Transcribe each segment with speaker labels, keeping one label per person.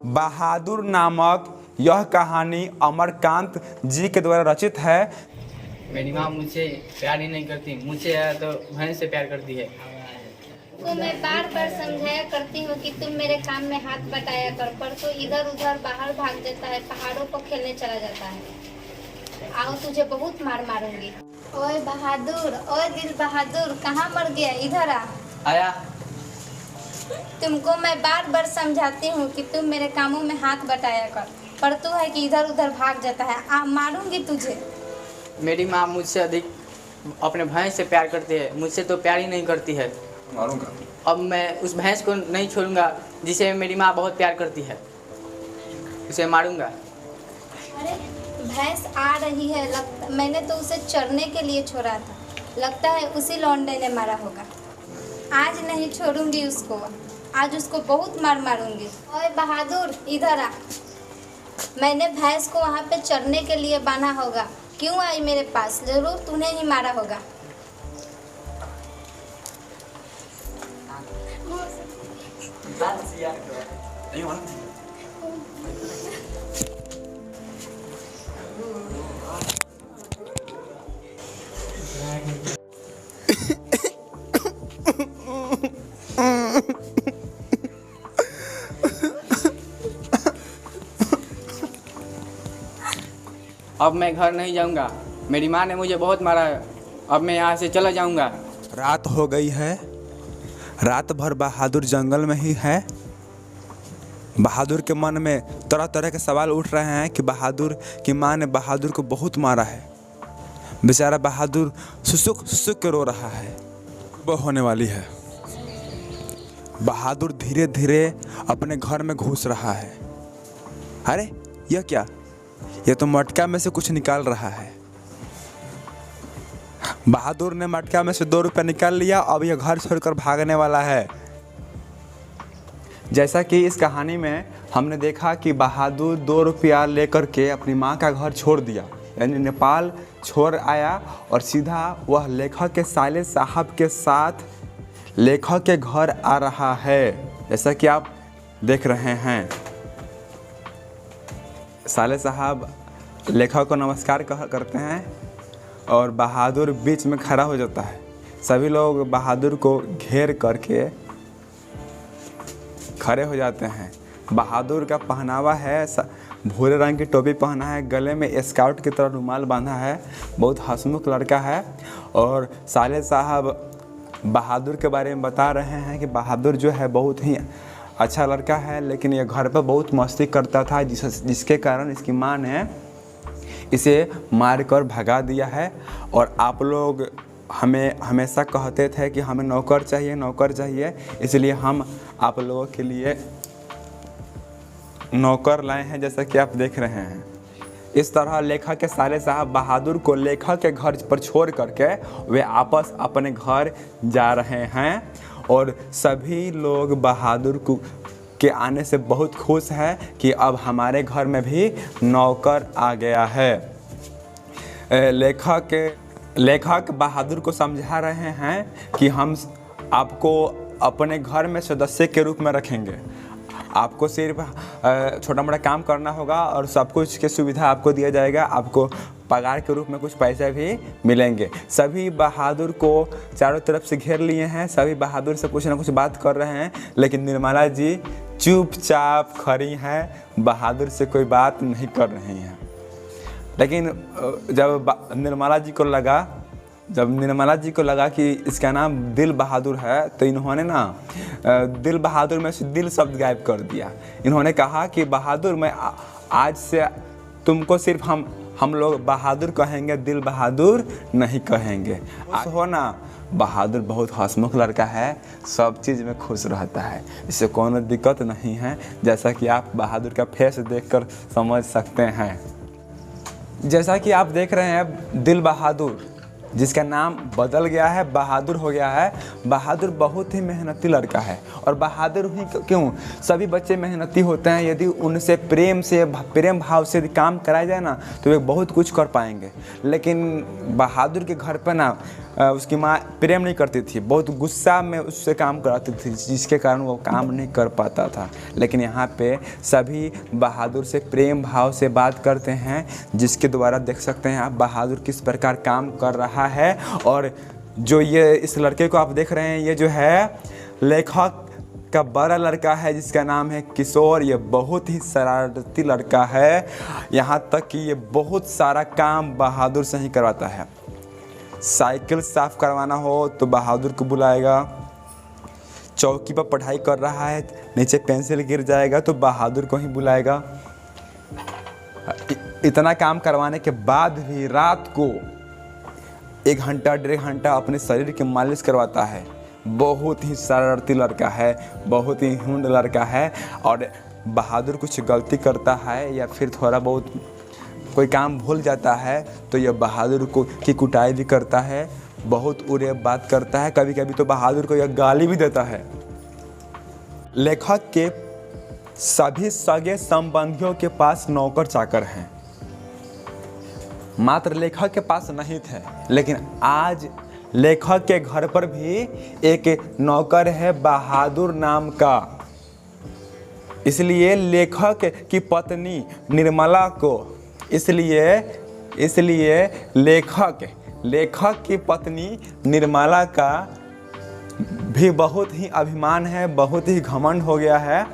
Speaker 1: बहादुर नामक यह कहानी अमरकांत जी के द्वारा रचित है।
Speaker 2: मेरी माँ मुझसे प्यार ही नहीं करती, मुझसे तो भैंस से प्यार करती है।
Speaker 3: तो मैं बार बार समझाया करती हूँ कि तुम मेरे काम में हाथ बटाया कर, पर तो इधर उधर बाहर भाग जाता है, पहाड़ों पर खेलने चला जाता है। आओ तुझे बहुत मार मारूंगी। ओए बहादुर, ओए दिल बहादुर, कहाँ मर गया? इधर आ।
Speaker 2: आया।
Speaker 3: तुमको मैं बार बार समझाती हूँ कि तुम मेरे कामों में हाथ बटाया कर, पर तू है कि इधर उधर भाग जाता है। मारूंगी तुझे।
Speaker 2: मेरी माँ मुझसे अधिक अपने भैंस से प्यार करती है, मुझसे तो प्यार ही नहीं करती है।
Speaker 1: मारूंगा।
Speaker 2: अब मैं उस भैंस को नहीं छोड़ूंगा जिसे मेरी माँ बहुत प्यार करती है, उसे मारूंगा।
Speaker 3: अरे भैंस आ रही है, मैंने तो उसे चरने के लिए छोड़ा था, लगता है उसी लौंडे ने मारा होगा। आज नहीं छोड़ूंगी उसको, आज उसको बहुत मार मारूंगी। ओए बहादुर इधर आ। मैंने भैंस को वहाँ पे चरने के लिए बांधा होगा, क्यों आई मेरे पास? जरूर तूने ही मारा होगा।
Speaker 2: अब मैं घर नहीं जाऊंगा, मेरी माँ ने मुझे बहुत मारा है, अब मैं यहाँ से चला जाऊंगा।
Speaker 1: रात हो गई है, रात भर बहादुर जंगल में ही है। बहादुर के मन में तरह तरह के सवाल उठ रहे हैं कि बहादुर की माँ ने बहादुर को बहुत मारा है। बेचारा बहादुर सुसुक सुसुक के रो रहा है। वो होने वाली है। बहादुर धीरे धीरे अपने घर में घुस रहा है। अरे यह क्या? यह तो मटका में से कुछ निकाल रहा है। बहादुर ने मटका में से 2 रुपये निकाल लिया। अब यह घर छोड़कर भागने वाला है। जैसा कि इस कहानी में हमने देखा कि बहादुर 2 रुपया लेकर के अपनी माँ का घर छोड़ दिया, यानी नेपाल छोड़ आया और सीधा वह लेखक के साले साहब के साथ लेखक के घर आ रहा है। जैसा कि आप देख रहे हैं, साले साहब लेखक को नमस्कार करते हैं और बहादुर बीच में खड़ा हो जाता है। सभी लोग बहादुर को घेर करके खड़े हो जाते हैं। बहादुर का पहनावा है, भूरे रंग की टोपी पहना है, गले में स्काउट की तरह रुमाल बांधा है, बहुत हंसमुख लड़का है। और साले साहब बहादुर के बारे में बता रहे हैं कि बहादुर जो है बहुत ही अच्छा लड़का है, लेकिन ये घर पर बहुत मस्ती करता था, जिसके कारण इसकी माँ ने इसे मारकर भगा दिया है। और आप लोग हमें हमेशा कहते थे कि हमें नौकर चाहिए, नौकर चाहिए, इसलिए हम आप लोगों के लिए नौकर लाए हैं, जैसा कि आप देख रहे हैं। इस तरह लेखक के साले साहब बहादुर को लेखक के घर पर छोड़ करके वे आपस अपने घर जा रहे हैं। और सभी लोग बहादुर के आने से बहुत खुश हैं कि अब हमारे घर में भी नौकर आ गया है। लेखक बहादुर को समझा रहे हैं कि हम आपको अपने घर में सदस्य के रूप में रखेंगे। आपको सिर्फ छोटा मोटा काम करना होगा और सब कुछ की सुविधा आपको दिया जाएगा। आपको पगार के रूप में कुछ पैसे भी मिलेंगे। सभी बहादुर को चारों तरफ से घेर लिए हैं। सभी बहादुर से कुछ ना कुछ बात कर रहे हैं, लेकिन निर्मला जी चुपचाप खड़ी हैं, बहादुर से कोई बात नहीं कर रही हैं। लेकिन जब निर्मला जी को लगा कि इसका नाम दिल बहादुर है, तो इन्होंने ना दिल बहादुर में से दिल शब्द गायब कर दिया। इन्होंने कहा कि बहादुर, मैं आज से तुमको सिर्फ हम लोग बहादुर कहेंगे, दिल बहादुर नहीं कहेंगे। आज हो ना, बहादुर बहुत हंसमुख लड़का है, सब चीज़ में खुश रहता है, इससे कोनो दिक्कत नहीं है, जैसा कि आप बहादुर का फेस देखकर समझ सकते हैं। जैसा कि आप देख रहे हैं, दिल बहादुर जिसका नाम बदल गया है, बहादुर हो गया है। बहादुर बहुत ही मेहनती लड़का है। और बहादुर ही क्यों, सभी बच्चे मेहनती होते हैं। यदि उनसे प्रेम भाव से यदि काम कराया जाए ना तो वे बहुत कुछ कर पाएंगे। लेकिन बहादुर के घर पर ना उसकी माँ प्रेम नहीं करती थी, बहुत गुस्सा में उससे काम कराती थी, जिसके कारण वो काम नहीं कर पाता था। लेकिन यहाँ पे सभी बहादुर से प्रेम भाव से बात करते हैं, जिसके द्वारा देख सकते हैं आप बहादुर किस प्रकार काम कर रहा है। और जो ये इस लड़के को आप देख रहे हैं, ये जो है लेखक का बड़ा लड़का है, जिसका नाम है किशोर। ये बहुत ही शरारती लड़का है, यहाँ तक कि ये बहुत सारा काम बहादुर से ही करवाता है। साइकिल साफ करवाना हो तो बहादुर को बुलाएगा, चौकी पर पढ़ाई कर रहा है, नीचे पेंसिल गिर जाएगा तो बहादुर को ही बुलाएगा। इतना काम करवाने के बाद भी रात को 1 घंटा 1.5 घंटा अपने शरीर की मालिश करवाता है। बहुत ही शरारती लड़का है, बहुत ही हुंड लड़का है। और बहादुर कुछ गलती करता है या फिर थोड़ा बहुत कोई काम भूल जाता है तो यह बहादुर को की कुटाई भी करता है, बहुत उड़े बात करता है। कभी कभी तो बहादुर को यह गाली भी देता है। लेखक के सभी सगे संबंधियों के पास नौकर चाकर हैं, मात्र लेखक के पास नहीं थे। लेकिन आज लेखक के घर पर भी एक नौकर है बहादुर नाम का। इसलिए लेखक की पत्नी निर्मला को इसलिए लेखक की पत्नी निर्मला का भी बहुत ही अभिमान है, बहुत ही घमंड हो गया है।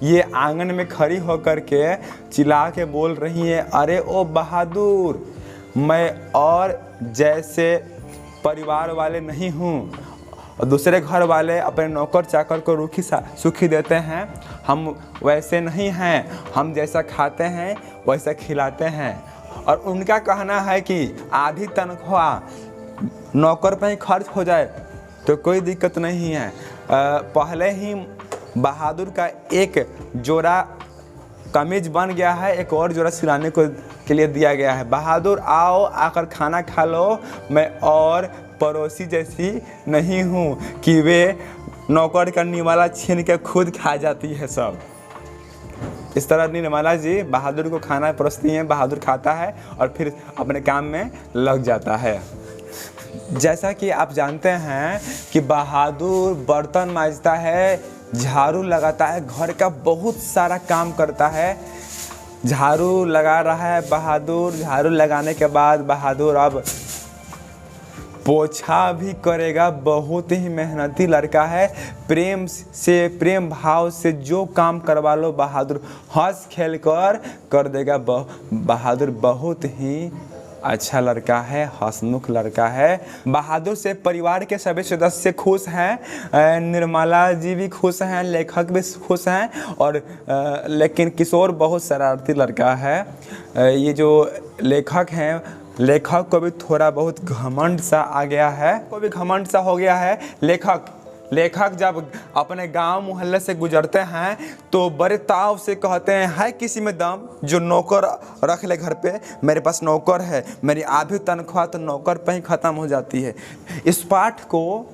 Speaker 1: ये आंगन में खड़ी होकर के चिल्ला के बोल रही है, अरे ओ बहादुर, मैं और जैसे परिवार वाले नहीं हूँ। और दूसरे घर वाले अपने नौकर चाकर को रूखी सुखी देते हैं, हम वैसे नहीं हैं। हम जैसा खाते हैं वैसा खिलाते हैं। और उनका कहना है कि आधी तनख्वाह नौकर पर ही खर्च हो जाए तो कोई दिक्कत नहीं है। पहले ही बहादुर का एक जोड़ा कमीज बन गया है, एक और जोड़ा सिलाने के लिए दिया गया है। बहादुर आओ, आकर खाना खा लो। मैं और पड़ोसी जैसी नहीं हूँ कि वे नौकर का निवाला छीन के खुद खा जाती है सब। इस तरह निर्मला जी बहादुर को खाना परोसती हैं, बहादुर खाता है और फिर अपने काम में लग जाता है। जैसा कि आप जानते हैं कि बहादुर बर्तन मांजता है, झाड़ू लगाता है, घर का बहुत सारा काम करता है। झाड़ू लगा रहा है बहादुर, झाड़ू लगाने के बाद बहादुर अब पोछा भी करेगा। बहुत ही मेहनती लड़का है। प्रेम भाव से जो काम करवा लो बहादुर हंस खेल कर देगा। बहादुर बहुत ही अच्छा लड़का है, हंसमुख लड़का है। बहादुर से परिवार के सभी सदस्य खुश हैं, निर्मला जी भी खुश हैं, लेखक भी खुश हैं। और लेकिन किशोर बहुत शरारती लड़का है। ये जो लेखक हैं, लेखक को भी थोड़ा बहुत घमंड सा आ गया है, को भी घमंड सा हो गया है। लेखक जब अपने गांव मोहल्ले से गुजरते हैं तो बड़े ताव से कहते हैं, है किसी में दम जो नौकर रख ले घर पे। मेरे पास नौकर है, मेरी आधी तनख्वाह तो नौकर पे ही ख़त्म हो जाती है। इस पाठ को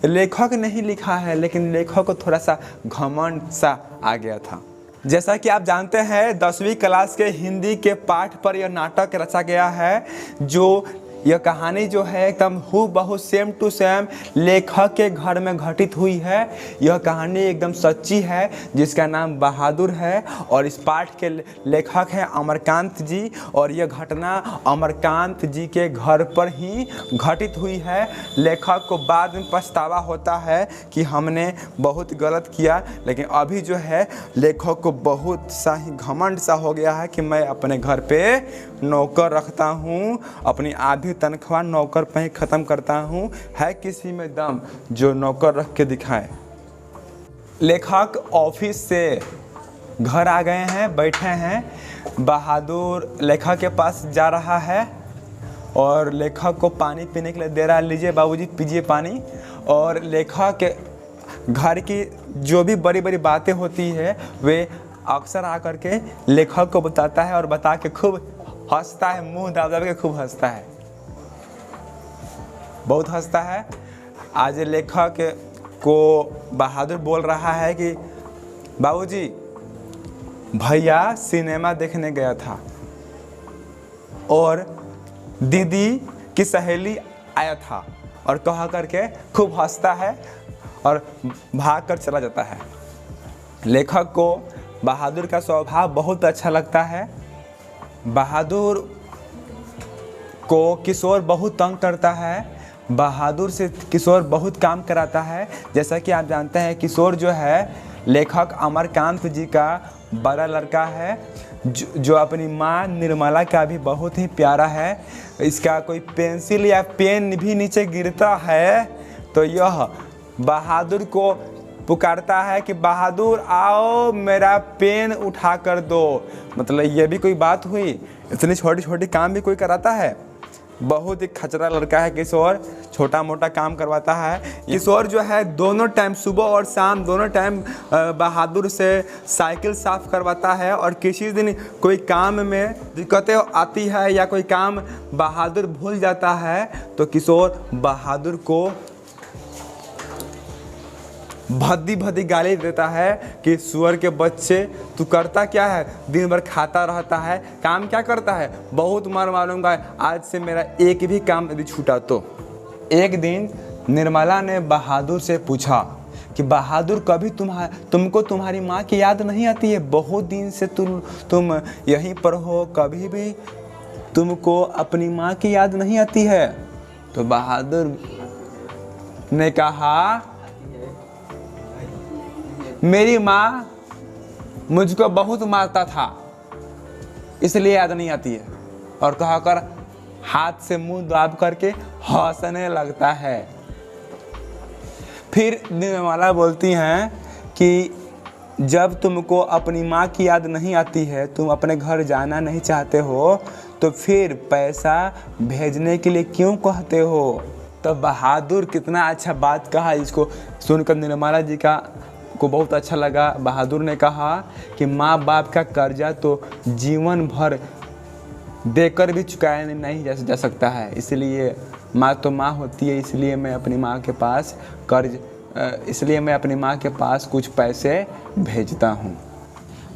Speaker 1: लेखक नहीं लिखा है, लेकिन लेखक को थोड़ा सा घमंड सा आ गया था। जैसा कि आप जानते हैं 10वीं क्लास के हिंदी के पाठ पर यह नाटक रचा गया है। जो यह कहानी जो है एकदम हूबहू सेम टू सेम लेखक के घर में घटित हुई है। यह कहानी एकदम सच्ची है, जिसका नाम बहादुर है। और इस पाठ के लेखक हैं अमरकांत जी। और यह घटना अमरकांत जी के घर पर ही घटित हुई है। लेखक को बाद में पछतावा होता है कि हमने बहुत गलत किया, लेकिन अभी जो है लेखक को बहुत सा ही घमंड सा हो गया है कि मैं अपने घर पे नौकर रखता हूँ, अपनी आधी तनख्वाह नौकर पे ही ख़त्म करता हूँ। है किसी में दम जो नौकर रख के दिखाए। लेखक ऑफिस से घर आ गए हैं, बैठे हैं। बहादुर लेखक के पास जा रहा है और लेखक को पानी पीने के लिए दे रहा है, लीजिए बाबूजी पीजिए पानी। और लेखक के घर की जो भी बड़ी बड़ी बातें होती है वे अक्सर आकर के लेखक को बताता है और बता के खूब हंसता है, मुंह दाब दाब के खूब हंसता है। बहुत हंसता है। आज लेखक को बहादुर बोल रहा है कि बाबूजी, भैया सिनेमा देखने गया था और दीदी की सहेली आया था, और कहा करके खूब हंसता है और भाग कर चला जाता है। लेखक को बहादुर का स्वभाव बहुत अच्छा लगता है। बहादुर को किशोर बहुत तंग करता है। बहादुर से किशोर बहुत काम कराता है। जैसा कि आप जानते हैं, किशोर जो है लेखक अमरकांत जी का बड़ा लड़का है, जो अपनी माँ निर्मला का भी बहुत ही प्यारा है। इसका कोई पेंसिल या पेन भी नीचे गिरता है तो यह बहादुर को पुकारता है कि बहादुर आओ, मेरा पेन उठा कर दो। मतलब ये भी कोई बात हुई? इतनी छोटी छोटी काम भी कोई कराता है? बहुत ही खचरा लड़का है किशोर, छोटा मोटा काम करवाता है। किशोर जो है दोनों टाइम, सुबह और शाम दोनों टाइम बहादुर से साइकिल साफ करवाता है। और किसी दिन कोई काम में दिक्कतें आती है या कोई काम बहादुर भूल जाता है तो किशोर बहादुर को भद्दी भद्दी गाली देता है कि सुअर के बच्चे, तू करता क्या है? दिन भर खाता रहता है, काम क्या करता है? बहुत मार मारूंगा आज से मेरा एक भी काम यदि छूटा तो। एक दिन निर्मला ने बहादुर से पूछा कि बहादुर, कभी तुमको तुम्हारी माँ की याद नहीं आती है? बहुत दिन से तुम यहीं पर हो, कभी भी तुमको अपनी माँ की याद नहीं आती है? तो बहादुर ने कहा, मेरी माँ मुझको बहुत मारता था इसलिए याद नहीं आती है, और कहकर हाथ से मुंह दाब करके हंसने लगता है। फिर निर्मला बोलती हैं कि जब तुमको अपनी माँ की याद नहीं आती है, तुम अपने घर जाना नहीं चाहते हो, तो फिर पैसा भेजने के लिए क्यों कहते हो? तो बहादुर कितना अच्छा बात कहा, इसको सुनकर निर्मला जी को बहुत अच्छा लगा। बहादुर ने कहा कि माँ बाप का कर्जा तो जीवन भर देकर भी चुकाया नहीं जा सकता है, इसलिए माँ तो माँ होती है, इसलिए मैं अपनी माँ के पास कुछ पैसे भेजता हूँ।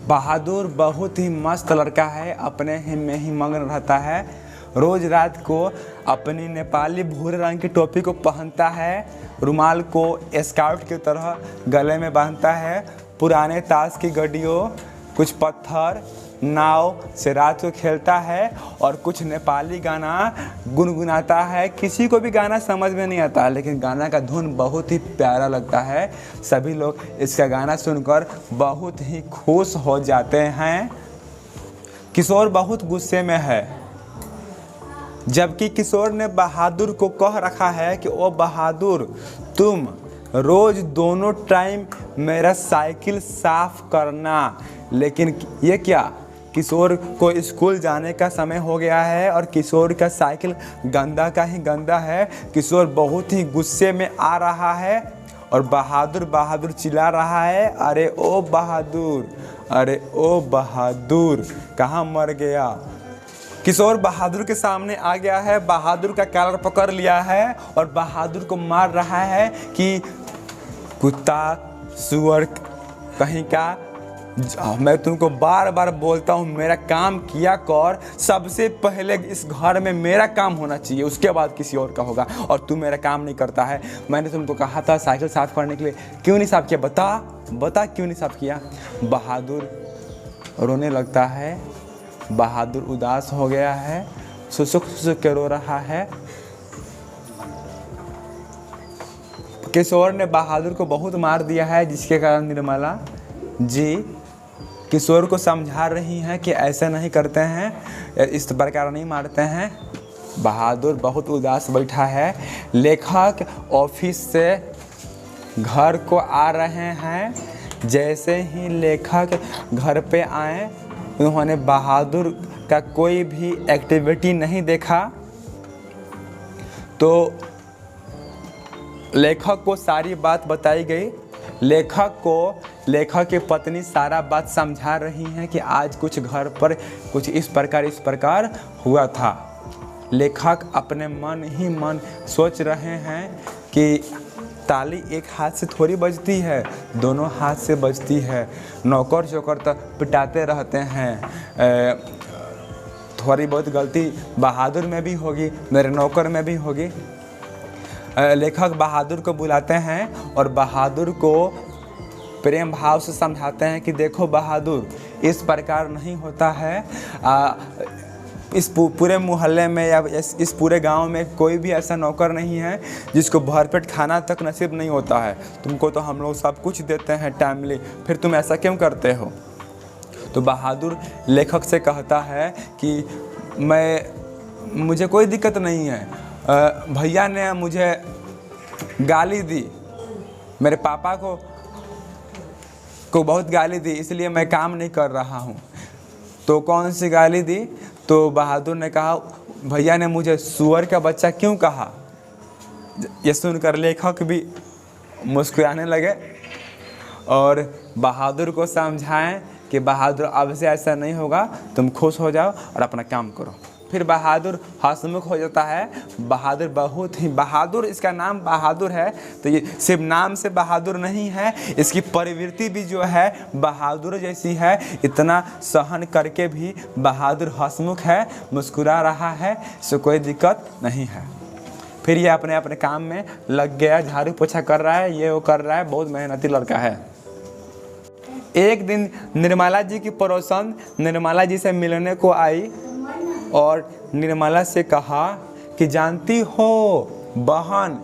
Speaker 1: बहादुर बहुत ही मस्त लड़का है, अपने ही में ही मगन रहता है। रोज़ रात को अपनी नेपाली भूरे रंग की टोपी को पहनता है, रुमाल को स्काउट की तरह गले में बांधता है, पुराने ताश की गड्डियों, कुछ पत्थर, नाव से रात को खेलता है और कुछ नेपाली गाना गुनगुनाता है। किसी को भी गाना समझ में नहीं आता, लेकिन गाना का धुन बहुत ही प्यारा लगता है। सभी लोग इसका गाना सुनकर बहुत ही खुश हो जाते हैं। किशोर बहुत गुस्से में है, जबकि किशोर ने बहादुर को कह रखा है कि ओ बहादुर, तुम रोज़ दोनों टाइम मेरा साइकिल साफ करना। लेकिन ये क्या, किशोर को स्कूल जाने का समय हो गया है और किशोर का साइकिल गंदा का ही गंदा है। किशोर बहुत ही गुस्से में आ रहा है और बहादुर चिल्ला रहा है, अरे ओ बहादुर, अरे ओ बहादुर, कहाँ मर गया? किशोर बहादुर के सामने आ गया है, बहादुर का कॉलर पकड़ लिया है और बहादुर को मार रहा है कि कुत्ता, सुअर कहीं का, मैं तुमको बार बार बोलता हूँ मेरा काम किया कर। सबसे पहले इस घर में मेरा काम होना चाहिए, उसके बाद किसी और का होगा, और तू मेरा काम नहीं करता है। मैंने तुमको कहा था साइकिल साफ करने के लिए, क्यों नहीं साफ किया? बता क्यों नहीं साफ किया? बहादुर रोने लगता है। बहादुर उदास हो गया है, सुसुक के रो रहा है। किशोर ने बहादुर को बहुत मार दिया है, जिसके कारण निर्मला जी किशोर को समझा रही हैं कि ऐसा नहीं करते हैं, इस प्रकार नहीं मारते हैं। बहादुर बहुत उदास बैठा है। लेखक ऑफिस से घर को आ रहे हैं। जैसे ही लेखक घर पे आए, उन्होंने बहादुर का कोई भी एक्टिविटी नहीं देखा, तो लेखक को सारी बात बताई गई। लेखक की पत्नी सारा बात समझा रही हैं कि आज कुछ घर पर कुछ इस प्रकार हुआ था। लेखक अपने मन ही मन सोच रहे हैं कि ताली एक हाथ से थोड़ी बजती है, दोनों हाथ से बजती है। नौकर चोकर तो पिटाते रहते हैं, थोड़ी बहुत गलती बहादुर में भी होगी, मेरे नौकर में भी होगी। लेखक बहादुर को बुलाते हैं और बहादुर को प्रेम भाव से समझाते हैं कि देखो बहादुर, इस प्रकार नहीं होता है। इस पूरे मोहल्ले में या इस पूरे गांव में कोई भी ऐसा नौकर नहीं है जिसको भरपेट खाना तक नसीब नहीं होता है। तुमको तो हम लोग सब कुछ देते हैं टाइमली, फिर तुम ऐसा क्यों करते हो? तो बहादुर लेखक से कहता है कि मुझे कोई दिक्कत नहीं है, भैया ने मुझे गाली दी, मेरे पापा को बहुत गाली दी, इसलिए मैं काम नहीं कर रहा हूँ। तो कौन सी गाली दी? तो बहादुर ने कहा भैया ने मुझे सुअर का बच्चा क्यों कहा। ये सुनकर लेखक भी मुस्कुराने लगे और बहादुर को समझाएं कि बहादुर अब से ऐसा नहीं होगा, तुम खुश हो जाओ और अपना काम करो। फिर बहादुर हंसमुख हो जाता है। बहादुर बहुत ही बहादुर, इसका नाम बहादुर है तो ये सिर्फ नाम से बहादुर नहीं है, इसकी प्रवृत्ति भी जो है बहादुर जैसी है। इतना सहन करके भी बहादुर हंसमुख है, मुस्कुरा रहा है, इससे कोई दिक्कत नहीं है। फिर ये अपने अपने काम में लग गया, झाड़ू पोछा कर रहा है, ये वो कर रहा है, बहुत मेहनती लड़का है। एक दिन निर्मला जी की पड़ोसन निर्मला जी से मिलने को आई और निर्मला से कहा कि जानती हो बहन,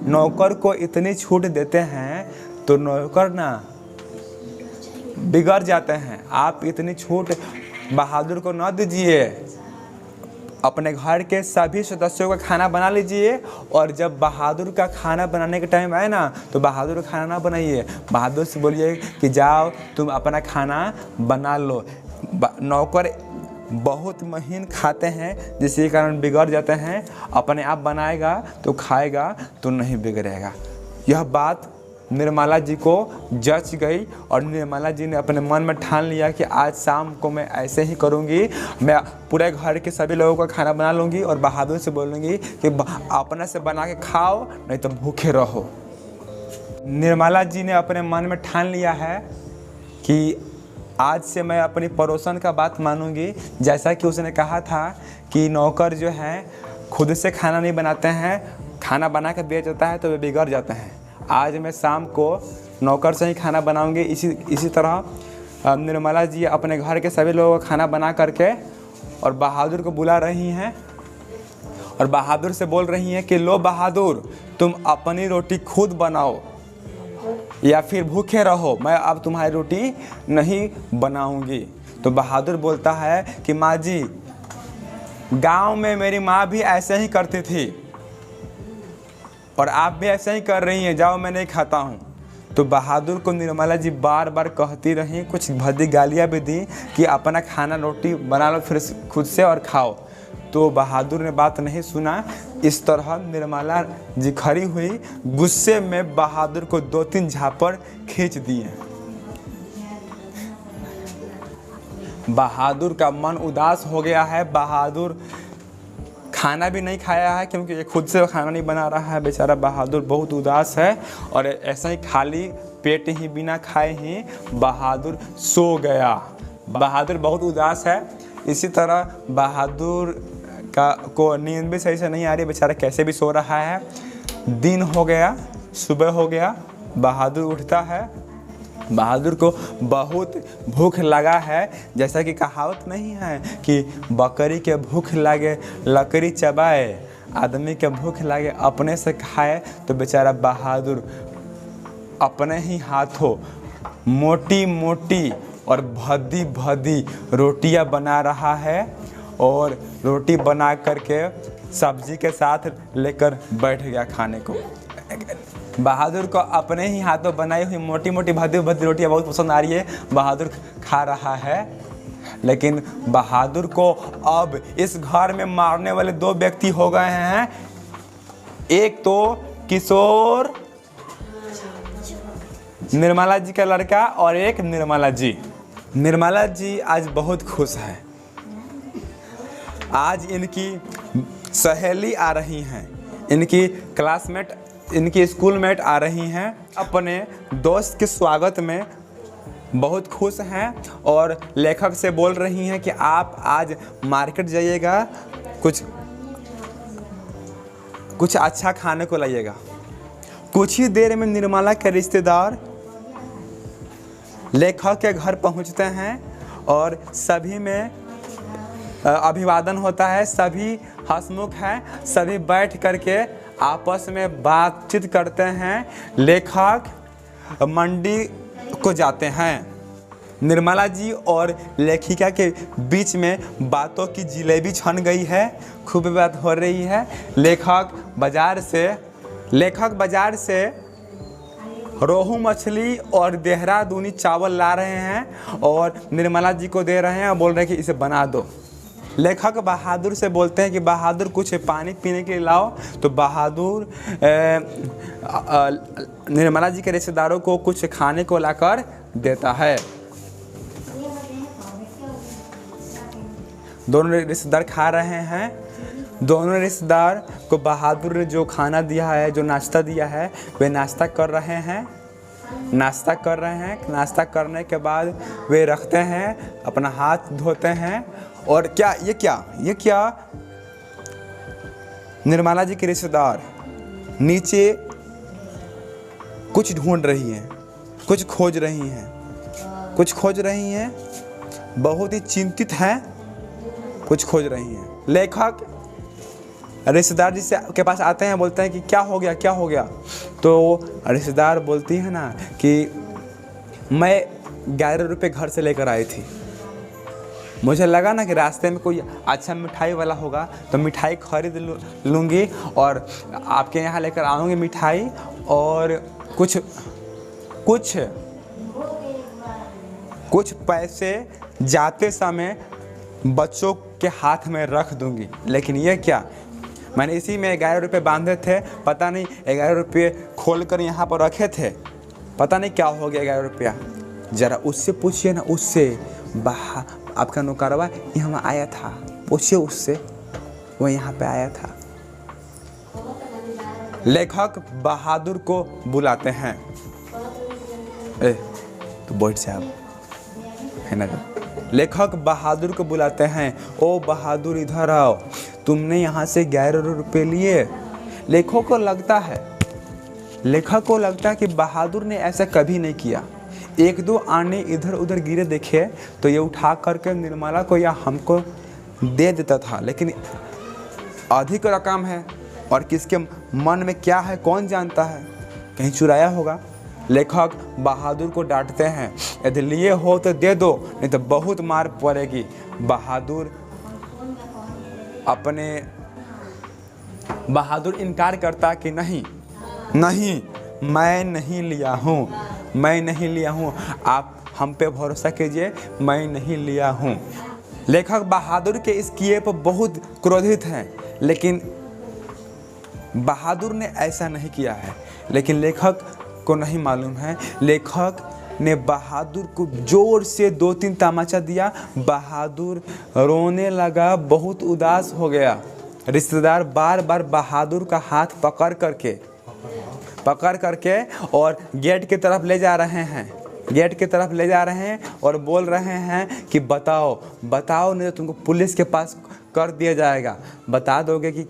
Speaker 1: नौकर को इतनी छूट देते हैं तो नौकर ना बिगड़ जाते हैं। आप इतनी छूट बहादुर को न दीजिए, अपने घर के सभी सदस्यों का खाना बना लीजिए और जब बहादुर का खाना बनाने का टाइम आए ना तो बहादुर का खाना ना बनाइए, बहादुर से बोलिए कि जाओ तुम अपना खाना बना लो। नौकर बहुत महीन खाते हैं जिसके कारण बिगड़ जाते हैं, अपने आप बनाएगा तो खाएगा तो नहीं बिगड़ेगा। यह बात निर्मला जी को जच गई और निर्मला जी ने अपने मन में ठान लिया कि आज शाम को मैं ऐसे ही करूंगी, मैं पूरे घर के सभी लोगों का खाना बना लूँगी और बहादुर से बोलूँगी कि अपने से बना के खाओ नहीं तो भूखे रहो। निर्मला जी ने अपने मन में ठान लिया है कि आज से मैं अपनी पड़ोसन का बात मानूंगी। जैसा कि उसने कहा था कि नौकर जो हैं खुद से खाना नहीं बनाते हैं, खाना बना कर दिया जाता है तो वे बिगड़ जाते हैं। आज मैं शाम को नौकर से ही खाना बनाऊंगी। इसी तरह निर्मला जी अपने घर के सभी लोगों का खाना बना करके और बहादुर को बुला रही हैं और बहादुर से बोल रही हैं कि लो बहादुर, तुम अपनी रोटी खुद बनाओ या फिर भूखे रहो, मैं अब तुम्हारी रोटी नहीं बनाऊंगी। तो बहादुर बोलता है कि माँ जी, गांव में मेरी माँ भी ऐसे ही करती थी और आप भी ऐसे ही कर रही हैं, जाओ मैं नहीं खाता हूँ। तो बहादुर को निर्मला जी बार बार कहती रही, कुछ भद्दी गालियाँ भी दी कि अपना खाना रोटी बना लो फिर खुद से और खाओ। तो बहादुर ने बात नहीं सुना। इस तरह निर्मला जी खड़ी हुई, गुस्से में बहादुर को 2-3 झापड़ खींच दिए। बहादुर का मन उदास हो गया है। बहादुर खाना भी नहीं खाया है क्योंकि ये खुद से खाना नहीं बना रहा है। बेचारा बहादुर बहुत उदास है और ऐसा ही खाली पेट ही बिना खाए ही बहादुर सो गया। बहादुर बहुत उदास है। इसी तरह बहादुर को नींद भी सही से नहीं आ रही, बेचारा कैसे भी सो रहा है। दिन हो गया, सुबह हो गया, बहादुर उठता है। बहादुर को बहुत भूख लगा है। जैसा कि कहावत नहीं है कि बकरी के भूख लगे लकड़ी चबाए, आदमी के भूख लगे अपने से खाए। तो बेचारा बहादुर अपने ही हाथों मोटी मोटी और भद्दी भद्दी रोटियां बना रहा है और रोटी बना करके सब्जी के साथ लेकर बैठ गया खाने को। बहादुर को अपने ही हाथों बनाई हुई मोटी मोटी भद्दी भद्दी रोटियां बहुत पसंद आ रही है। बहादुर खा रहा है, लेकिन बहादुर को अब इस घर में मारने वाले 2 व्यक्ति हो गए हैं। एक तो किशोर, निर्मला जी का लड़का, और एक निर्मला जी। निर्मला जी आज बहुत खुश है। आज इनकी सहेली आ रही हैं, इनकी क्लासमेट, इनकी स्कूलमेट आ रही हैं, अपने दोस्त के स्वागत में बहुत खुश हैं और लेखक से बोल रही हैं कि आप आज मार्केट जाइएगा, कुछ अच्छा खाने को लाइएगा। कुछ ही देर में निर्मला के रिश्तेदार लेखक के घर पहुंचते हैं और सभी में अभिवादन होता है, सभी हंसमुख हैं, सभी बैठ करके आपस में बातचीत करते हैं। लेखक मंडी को जाते हैं। निर्मला जी और लेखिका के बीच में बातों की जिलेबी छन गई है, खूब बात हो रही है। लेखक बाजार से रोहू मछली और देहरादूनी चावल ला रहे हैं और निर्मला जी को दे रहे हैं और बोल रहे हैं कि इसे बना दो। लेखक बहादुर से बोलते हैं कि बहादुर कुछ पानी पीने के लिए लाओ, तो बहादुर निर्मला जी के रिश्तेदारों को कुछ खाने को लाकर देता है। दोनों रिश्तेदार खा रहे हैं। दोनों रिश्तेदार को बहादुर ने जो खाना दिया है, जो नाश्ता दिया है, वे नाश्ता कर रहे हैं। नाश्ता करने के बाद वे रखते हैं, अपना हाथ धोते हैं और ये क्या निर्मला जी के रिश्तेदार नीचे कुछ ढूंढ रही हैं, कुछ खोज रही हैं, बहुत ही चिंतित हैं, कुछ खोज रही हैं। लेखक रिश्तेदार जी से के पास आते हैं, बोलते हैं कि क्या हो गया। तो रिश्तेदार बोलती है ना कि मैं 11 रुपये घर से लेकर आई थी, मुझे लगा ना कि रास्ते में कोई अच्छा मिठाई वाला होगा तो मिठाई खरीद लूँगी और आपके यहाँ लेकर आऊँगी मिठाई और कुछ पैसे जाते समय बच्चों के हाथ में रख दूँगी। लेकिन ये क्या, मैंने इसी में 11 रुपये बांधे थे, पता नहीं 11 रुपये खोल कर यहाँ पर रखे थे, पता नहीं क्या हो गया 11 रुपया। ज़रा उससे पूछिए ना, उससे आपका नौकरवा यहाँ आया था, पूछिए उससे, वो यहाँ पे आया था। लेखक बहादुर को बुलाते हैं। तो बैठ से आप है ना। लेखक बहादुर को बुलाते हैं, ओ बहादुर इधर आओ, तुमने यहाँ से 11 रुपये लिए। लेखक को लगता है कि बहादुर ने ऐसा कभी नहीं किया। 1-2 आने इधर उधर गिरे देखे तो ये उठा करके निर्मला को या हमको दे देता था, लेकिन अधिक रकम है और किसके मन में क्या है कौन जानता है, कहीं चुराया होगा। लेखक बहादुर को डांटते हैं, यदि लिए हो तो दे दो, नहीं तो बहुत मार पड़ेगी। बहादुर इनकार करता कि नहीं मैं नहीं लिया हूँ, आप हम पे भरोसा कीजिए, मैं नहीं लिया हूँ। लेखक बहादुर के इस किए पर बहुत क्रोधित हैं, लेकिन बहादुर ने ऐसा नहीं किया है। लेकिन लेखक को नहीं मालूम है, लेखक ने बहादुर को जोर से 2-3 तमाचा दिया। बहादुर रोने लगा, बहुत उदास हो गया। रिश्तेदार बार बार बहादुर का हाथ पकड़ करके और गेट की तरफ ले जा रहे हैं और बोल रहे हैं कि बताओ नहीं तो तुमको पुलिस के पास कर दिया जाएगा। बता दोगे कि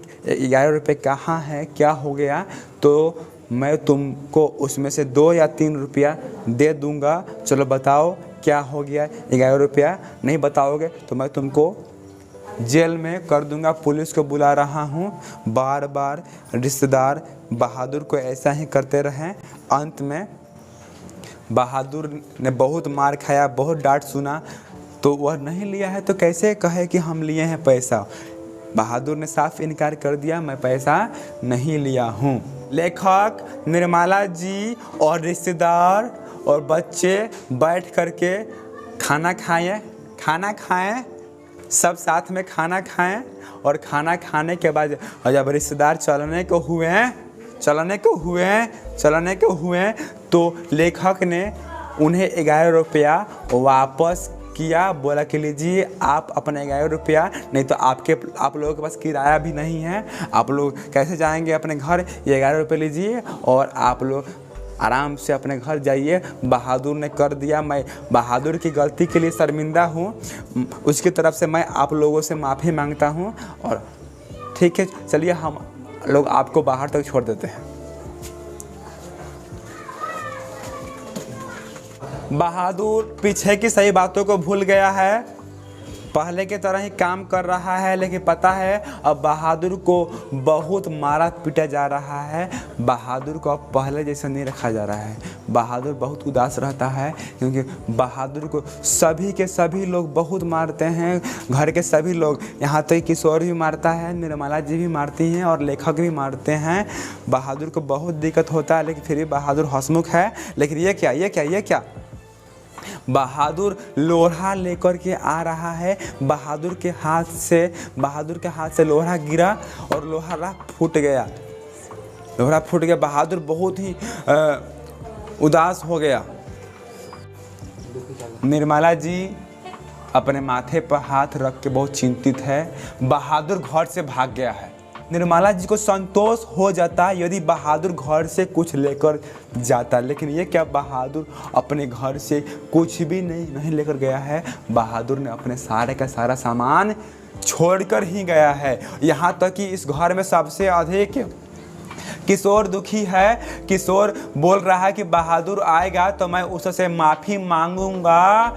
Speaker 1: 11 रुपये कहाँ है, क्या हो गया, तो मैं तुमको उसमें से 2 या 3 रुपया दे दूंगा। चलो बताओ क्या हो गया। 11 रुपया नहीं बताओगे तो मैं तुमको जेल में कर दूंगा, पुलिस को बुला रहा हूँ। बार बार रिश्तेदार बहादुर को ऐसा ही करते रहे। अंत में बहादुर ने बहुत मार खाया, बहुत डांट सुना, तो वह नहीं लिया है तो कैसे कहे कि हम लिए हैं पैसा। बहादुर ने साफ इनकार कर दिया, मैं पैसा नहीं लिया हूँ। लेखक निर्मला जी और रिश्तेदार और बच्चे बैठ करके खाना खाएं, सब साथ में खाना खाएं और खाना खाने के बाद जब रिश्तेदार चलने को हुए तो लेखक ने उन्हें 11 रुपया वापस किया, बोला कि लीजिए आप अपने 11 रुपया, नहीं तो आप लोगों के पास किराया भी नहीं है, आप लोग कैसे जाएंगे अपने घर, ये 11 रुपये लीजिए और आप लोग आराम से अपने घर जाइए। बहादुर ने कर दिया। मैं बहादुर की गलती के लिए शर्मिंदा हूँ, उसकी तरफ से मैं आप लोगों से माफ़ी मांगता हूँ। और ठीक है, चलिए हम लोग आपको बाहर तक छोड़ देते हैं। बहादुर पीछे की सही बातों को भूल गया है, पहले की तरह ही काम कर रहा है, लेकिन पता है अब बहादुर को बहुत मारा पीटा जा रहा है। बहादुर को अब पहले जैसा नहीं रखा जा रहा है। बहादुर बहुत उदास रहता है क्योंकि बहादुर को सभी के सभी लोग बहुत मारते हैं, घर के सभी लोग, यहाँ तक किशोर भी मारता है, निर्मला जी भी मारती हैं और लेखक भी मारते हैं। बहादुर को बहुत दिक्कत होता है, लेकिन फिर भी बहादुर हंसमुख है। लेकिन ये क्या बहादुर लोहा लेकर के आ रहा है। बहादुर के हाथ से लोहा गिरा और लोहा फूट गया। बहादुर बहुत ही उदास हो गया। निर्मला जी अपने माथे पर हाथ रख के बहुत चिंतित है। बहादुर घर से भाग गया है। निर्मला जी को संतोष हो जाता यदि बहादुर घर से कुछ लेकर जाता, लेकिन ये क्या, बहादुर अपने घर से कुछ भी नहीं लेकर गया है। बहादुर ने अपने सारे का सारा सामान छोड़कर ही गया है। यहाँ तक कि इस घर में सबसे अधिक किशोर दुखी है। किशोर बोल रहा है कि बहादुर आएगा तो मैं उससे माफ़ी मांगूंगा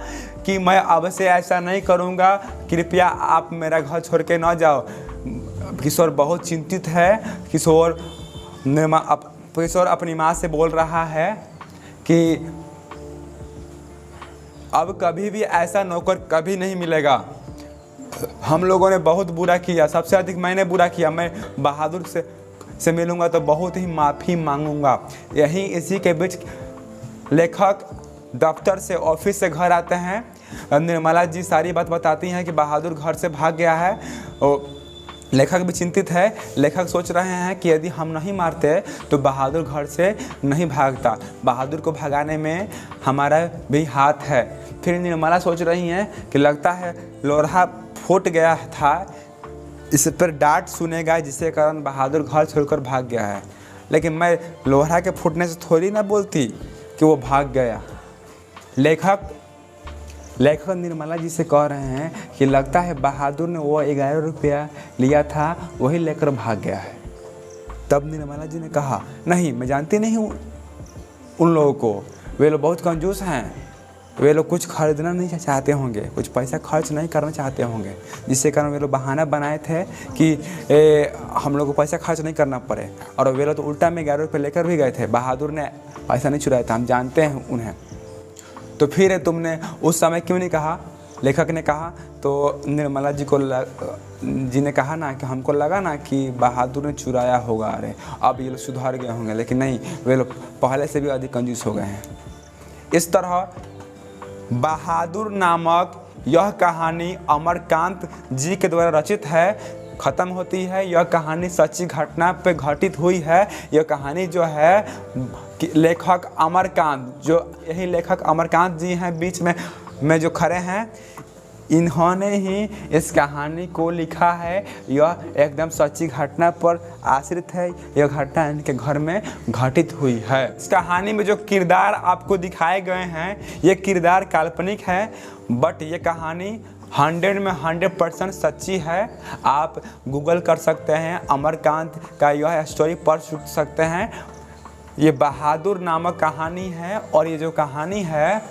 Speaker 1: कि मैं अब से ऐसा नहीं करूँगा, कृपया आप मेरा घर छोड़ के न जाओ। किशोर बहुत चिंतित है। किशोर अपनी माँ से बोल रहा है कि अब कभी भी ऐसा नौकर कभी नहीं मिलेगा। हम लोगों ने बहुत बुरा किया, सबसे अधिक मैंने बुरा किया। मैं बहादुर से मिलूंगा तो बहुत ही माफ़ी मांगूंगा। इसी के बीच लेखक दफ्तर से, ऑफिस से घर आते हैं। निर्मला जी सारी बात बताती हैं कि बहादुर घर से भाग गया है। और लेखक भी चिंतित है। लेखक सोच रहे हैं कि यदि हम नहीं मारते तो बहादुर घर से नहीं भागता, बहादुर को भगाने में हमारा भी हाथ है। फिर निर्मला सोच रही हैं कि लगता है लोहा फूट गया था, इस पर डांट सुनेगा जिसके कारण बहादुर घर छोड़कर भाग गया है। लेकिन मैं लोहा के फूटने से थोड़ी ना बोलती कि वो भाग गया। लेखक निर्मला जी से कह रहे हैं कि लगता है बहादुर ने वो 11 रुपया लिया था वही लेकर भाग गया है। तब निर्मला जी ने कहा, नहीं, मैं जानती नहीं हूँ उन लोगों को, वे लोग बहुत कंजूस हैं, वे लोग कुछ खरीदना नहीं चाहते होंगे, कुछ पैसा खर्च नहीं करना चाहते होंगे, जिससे कारण वे लोग बहाना बनाए थे कि हम लोग को पैसा खर्च नहीं करना पड़े। और वे लोग तो उल्टा में 11 रुपये लेकर भी गए थे। बहादुर ने पैसा नहीं चुराया था, हम जानते हैं उन्हें। तो फिर तुमने उस समय क्यों नहीं कहा? लेखक ने कहा। तो निर्मला जी ने कहा ना कि हमको लगा ना कि बहादुर ने चुराया होगा, अरे अब ये लोग सुधर गए होंगे, लेकिन नहीं, वे लोग पहले से भी अधिक कंजूस हो गए हैं। इस तरह बहादुर नामक यह कहानी अमरकांत जी के द्वारा रचित है, ख़त्म होती है। यह कहानी सच्ची घटना पे घटित हुई है। यह कहानी जो है लेखक अमरकांत, जो यही लेखक अमरकांत जी हैं बीच में जो खड़े हैं, इन्होंने ही इस कहानी को लिखा है। यह एकदम सच्ची घटना पर आश्रित है। यह घटना इनके घर में घटित हुई है। इस कहानी में जो किरदार आपको दिखाए गए हैं, ये किरदार काल्पनिक है, बट ये कहानी 100 में 100% सच्ची है। आप गूगल कर सकते हैं, अमरकांत का यह स्टोरी पढ़ सकते हैं। ये बहादुर नामक कहानी है। और ये जो कहानी है,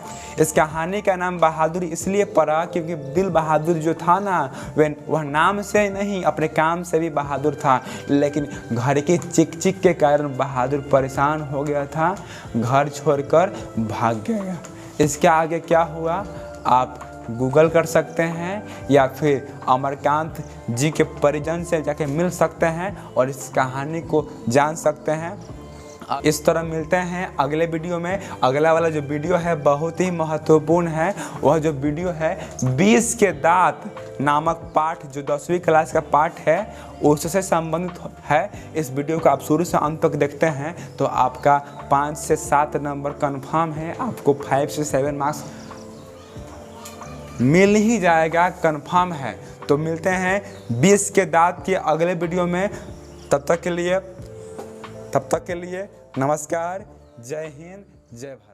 Speaker 1: इस कहानी का नाम बहादुर इसलिए पड़ा क्योंकि दिल बहादुर जो था ना, वह नाम से नहीं अपने काम से भी बहादुर था, लेकिन घर की चिक चिक के कारण बहादुर परेशान हो गया था, घर छोड़कर भाग गया। इसके आगे क्या हुआ आप गूगल कर सकते हैं या फिर अमरकांत जी के परिजन से जाके मिल सकते हैं और इस कहानी को जान सकते हैं। इस तरह मिलते हैं अगले वीडियो में। अगला वाला जो वीडियो है बहुत ही महत्वपूर्ण है। वह जो वीडियो है 20 के दांत नामक पाठ, जो 10वीं क्लास का पाठ है, उससे संबंधित है। इस वीडियो को आप शुरू से अंत तक देखते हैं तो आपका 5 से 7 नंबर कन्फर्म है। आपको 5 से 7 मार्क्स मिल ही जाएगा, कंफर्म है। तो मिलते हैं 20 के दांत के अगले वीडियो में। तब तक के लिए नमस्कार, जय हिंद, जय भारत।